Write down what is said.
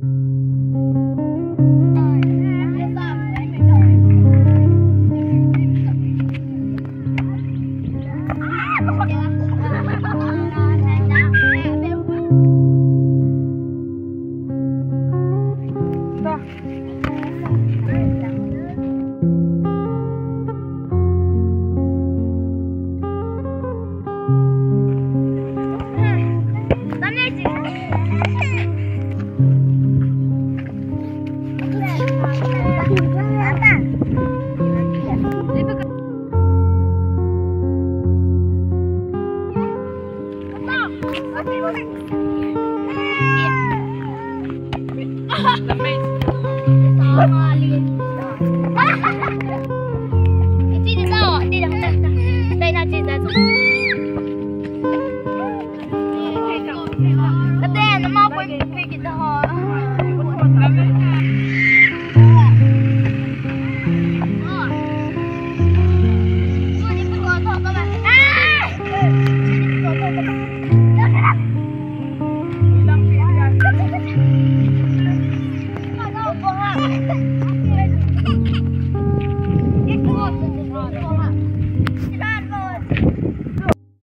你记得到我，记得带他记得走。Ate, nama po yung kita ho. Thank you.